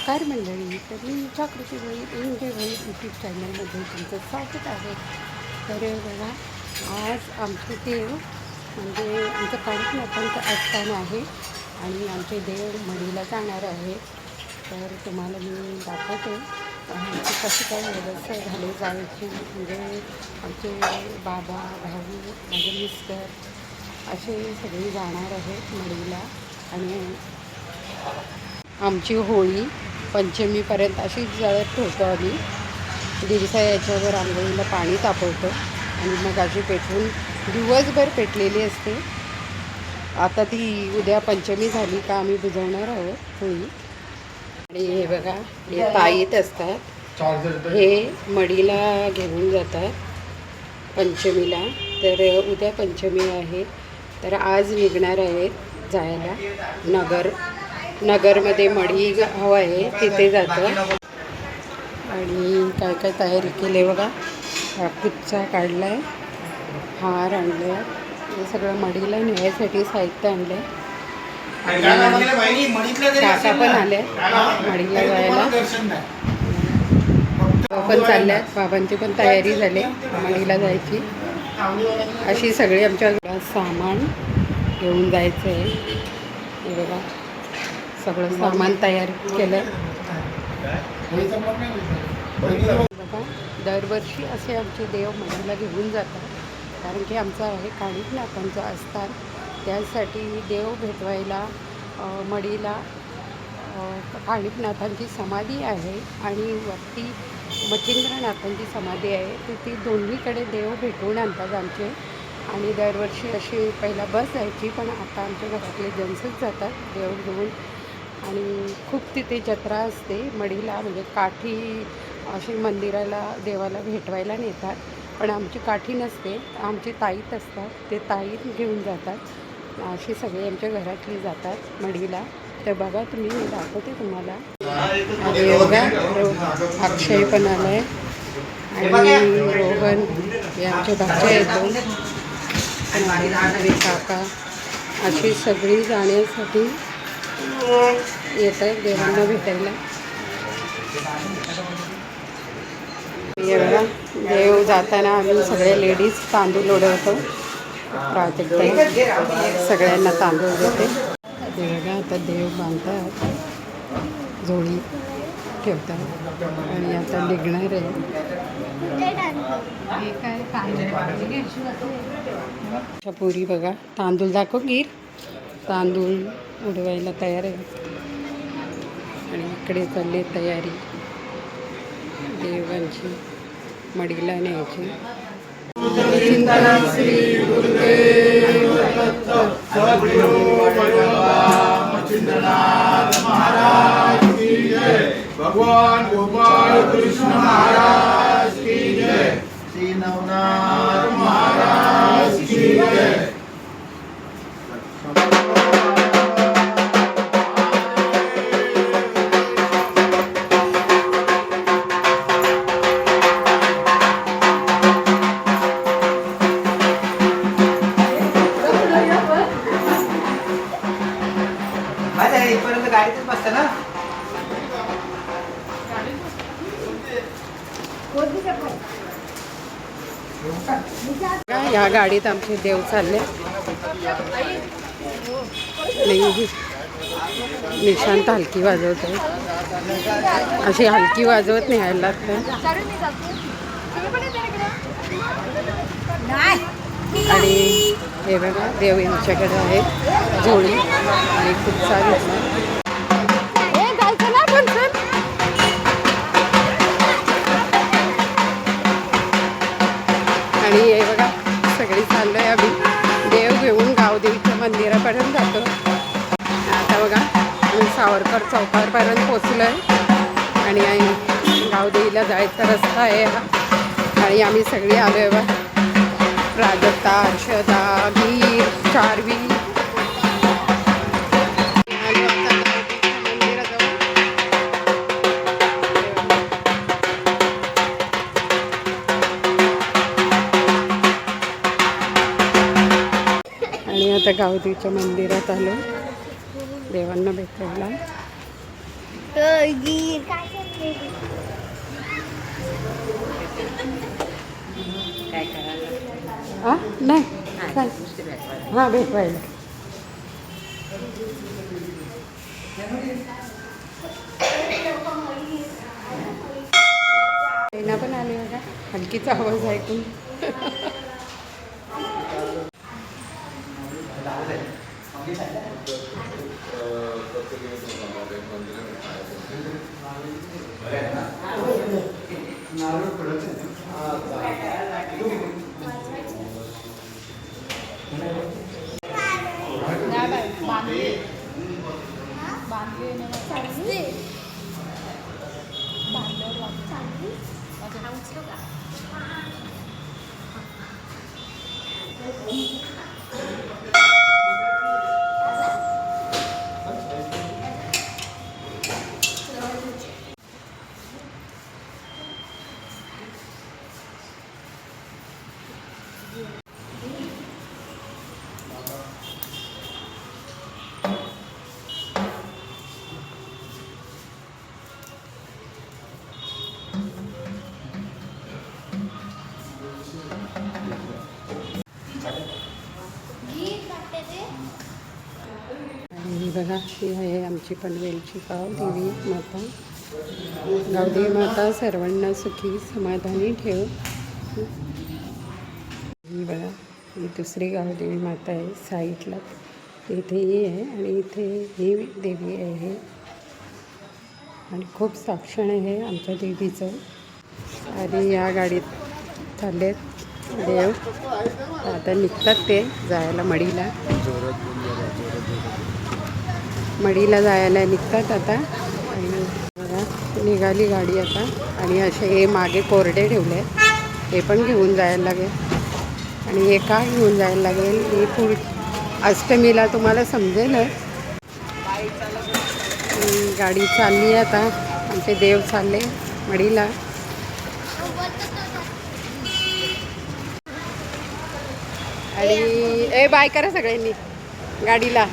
नमस्कार मंडळी, तर मी जागृती भाई एनजे भाई यूट्यूब चॅनलमध्ये तुमचं स्वागत आहे. तर बघा, आज आमचे देव म्हणजे आमचं कार्यक्रमांचं आस्थान आहे आणि आमचे देव मढीला जाणार आहे. तर तुम्हाला मी दाखवते की कशी काय व्यवस्था झाली जायची. म्हणजे आमचे बाबा, भाऊ, माझे मिस्टर असे सगळे जाणार आहेत मढीला. आणि आमची होळी पंचमीपर्यंत अशीच जळत ठेवतो आम्ही. दिवसा याच्यावर आंघोळीला पाणी तापवतो आणि मग अशी पेटवून दिवसभर पेटलेली असते. आता ती उद्या पंचमी झाली का आम्ही बुजवणार आहोत होळी. आणि हे बघा, हे ताईत असतात, हे मढीला घेऊन जातात पंचमीला. तर उद्या पंचमी आहे, तर आज निघणार आहेत जायला. नगरमध्ये मढी हवं आहे, तिथे जातं. आणि काय काय तयारी केली आहे बघा. हा कुच्चा काढला आहे, हार आणले, हे सगळं मढीला नेण्यासाठी साहित्य आणलं आहे. काका पण आले मढीला जायला, पण चालल्यात. बाबांची पण तयारी झाली मढीला जायची. अशी सगळी आमच्या सामान घेऊन जायचं आहे. हे बघा, सगळं सामान तयार केलं बघा. दरवर्षी असे आमचे देव मढीला घेऊन जातात, कारण की आमचं आहे काणिकनाथांचं आस्थान. त्यासाठी देव भेटवायला मढीला काणिकनाथांची समाधी आहे आणि वरती मच्छिंद्रनाथांची समाधी आहे. तर ती दोन्हीकडे देव भेटवून आणतात आमचे. आणि दरवर्षी अशी पहिला बस जायची, पण आता आमच्या घरातले जेंट्सच जातात देव घेऊन. आणि खूप तिथे जत्रा असते मढीला, म्हणजे काठी अशी मंदिराला देवाला भेटवायला नेतात. पण आमची काठी नसते, आमची ताईत असतात, ते ताईत घेऊन जातात. अशी सगळे आमच्या घरातली जातात मढीला. तर बघा तुम्ही, मी दाखवते तुम्हाला. आणि बघा, अक्षय पण आला आहे आणि रोहन, हे आमचे भाचे आहेत आणि काका. अशी सगळी जाण्यासाठी येत आहेत देवांना भेटायला. हे बघा, देव जाताना आम्ही सगळे लेडीज तांदूळ ओढवतो. प्राजक्त सगळ्यांना तांदूळ देते. हे बघा, आता देव बांधतात, झोळी ठेवतात आणि आता निघणार आहे. पुरी बघा, तांदूळ दाखव गिर, तांदूळ उडवायला तयार आहे. आणि इकडे चालली तयारी देवांची मढीला न्यायची. श्री गुरुदेव भगवान गोपाल कृष्ण महाराज की जय, श्री नवनाथ महाराज की जय. इथपर्यंत गाडीतच बसतं ना. या गाडीत आमचे देव चालले. निशांत हलकी वाजवत आहे, अशी हलकी वाजवत न्यायला लागतं. आणि हे बघा, देव यांच्याकडे आहे झोळी आणि खूप सारी. आणि हे बघा, सगळी चाललो आहे आम्ही देव घेऊन गावदेवीच्या मंदिरापर्यंत जातो. आता बघा, आम्ही सावरकर चौकापर्यंत पोचलो आहे आणि गावदेवीला जायचा रस्ता आहे हा. आणि आम्ही सगळे आलो आहे बघा, प्राजक्ता, अर्षदा, वीर, चारवी. आणि आता गावदेवीच्या मंदिरात आलो देवांना भेटायला. गीर काय चाललंय? काय करायला हां नाही काय नुसते भेटवायला हां भेटवायला ना पण आले बघा हलकीचा आवाज ऐकून. आणि बघा ही आहे आमची पनवेलची गावदेवी माता. गावदेवी माता सर्वांना सुखी समाधानी ठेव. ही बघा ही दुसरी गावदेवी माता आहे साईडला इथे ही आहे आणि इथे ही देवी आहे आणि खूप साक्षण आहे आमच्या देवीचं. आणि या गाडीत चाललेत देव आता निघतात ते जायला मडीला जायला निघतात आता. आणि बघा निघाली गाडी आता आणि असे हे मागे कोरडे ठेवले हे पण घेऊन जायला लागेल. आणि हे का घेऊन जायला लागेल ही अष्टमीला तुम्हाला समजेलच. गाडी चालली आता आमचे देव चालले मडीला. आणि ए बाय करा सगळ्यांनी गाडीला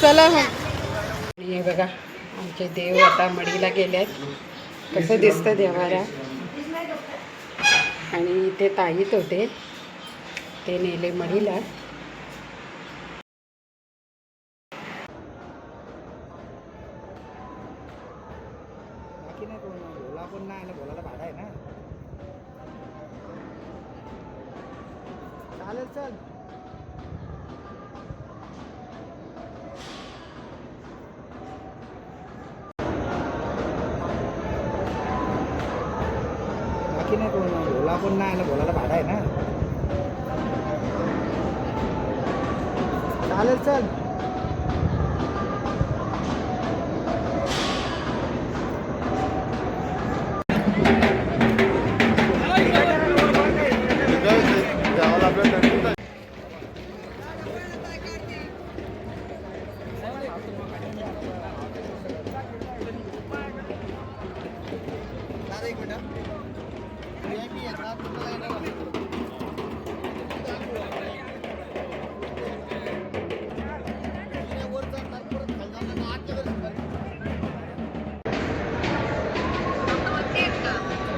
चला मग. आणि हे बघा आमचे देव आता मडीला गेलेत. कसं दिसतं देवाला. आणि ते ताईत होते ते नेले मडीला. बाकी नाही कोण भोला पण नाही आला भोलाला भाडा आहे ना. चालेल चल. बाकी नाही कोण भोला पण नाही आला भोलाला भाडा आहे ना. चालेल चल.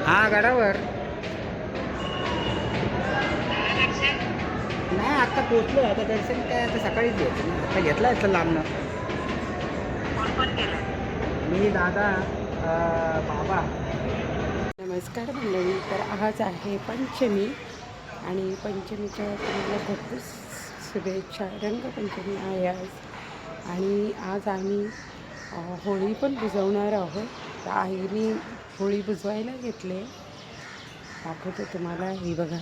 हा गडावर नाही आता पोचलो. आता दर्शन काय आता सकाळीच घ्यायचं ना. आता घेतलं असतं लांबनं. मी दादा बाबा. नमस्कार मंडळी. तर आज आहे पंचमी आणि पंचमीच्या तुम्हाला भरपूर शुभेच्छा. रंगपंचमी आहे आज. आणि आज आम्ही होळी पण बुजवणार आहोत. तर आईने होळी बुजवायला घेतले. दाखवतो तुम्हाला. ही बघा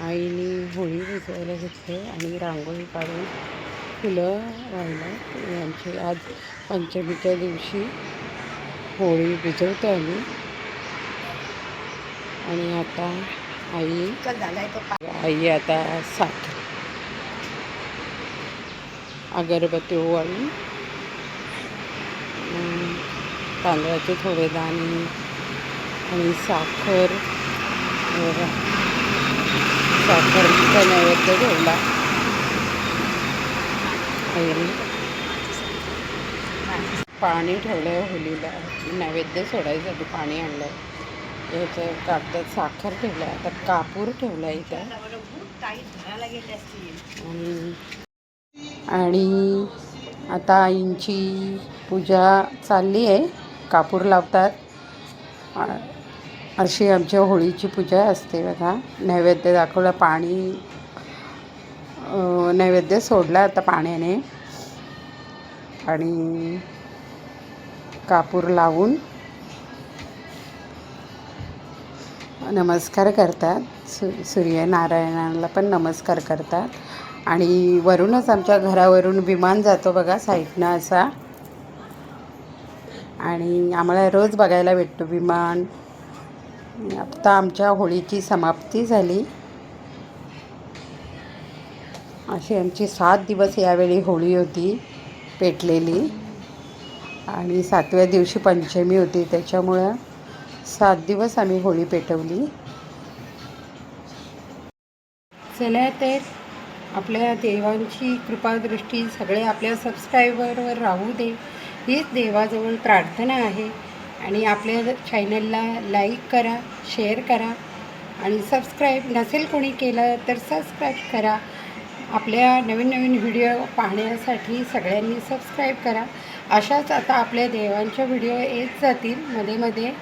आईने होळी बुजवायला घेतले आणि रांगोळी काढून फुलं वाहिलं. यांची आज पंचमीच्या दिवशी होळी बुजवतो आम्ही. आणि आता आई आता साखर अगरबत्ती ओवाळून तांदळाचे थोडे दाणे आणि साखरचा नैवेद्य ठेवला. ऐरी पाणी ठेवलं आहे होलीला, नैवेद्य सोडायसाठी पाणी आणलं आहे. याचं कागदात साखर ठेवलं आहे, आता कापूर ठेवला आहे इथं. आणि आता आईंची पूजा चालली आहे. कापूर लावतात. अशी आमच्या होळीची पूजा असते बघा. नैवेद्य दाखवलं, पाणी नैवेद्य सोडला आता पाण्याने आणि कापूर लावून नमस्कार करतात. सूर्यनारायणाला पण नमस्कार करतात. आणि वरूनच आमच्या घरावरून विमान जातो बघा साईडनं असा, आणि आम्हाला रोज बघायला भेटतो विमान. आता आमच्या होळीची समाप्ती झाली. अशी आमची 7 दिवस यावेळी होळी होती पेटलेली, आणि 7व्या दिवशी पंचमी होती, त्याच्यामुळं 7 दिवस आम्ही होळी पेटवली. चला तर आपल्या देवांची कृपादृष्टी सगळे आपल्या सबस्क्रायबरवर राहू दे, हीच देवाजवळ प्रार्थना आहे. आणि आपल्या चॅनलला लाईक करा, शेअर करा, आणि सबस्क्राईब नसेल कोणी केलं तर सबस्क्राईब करा. आपल्या नवीन नवीन व्हिडिओ पाहण्यासाठी सगळ्यांनी सबस्क्राईब करा. अशाच आता आपल्या देवांच्या व्हिडिओ येत जातील मध्ये मध्ये.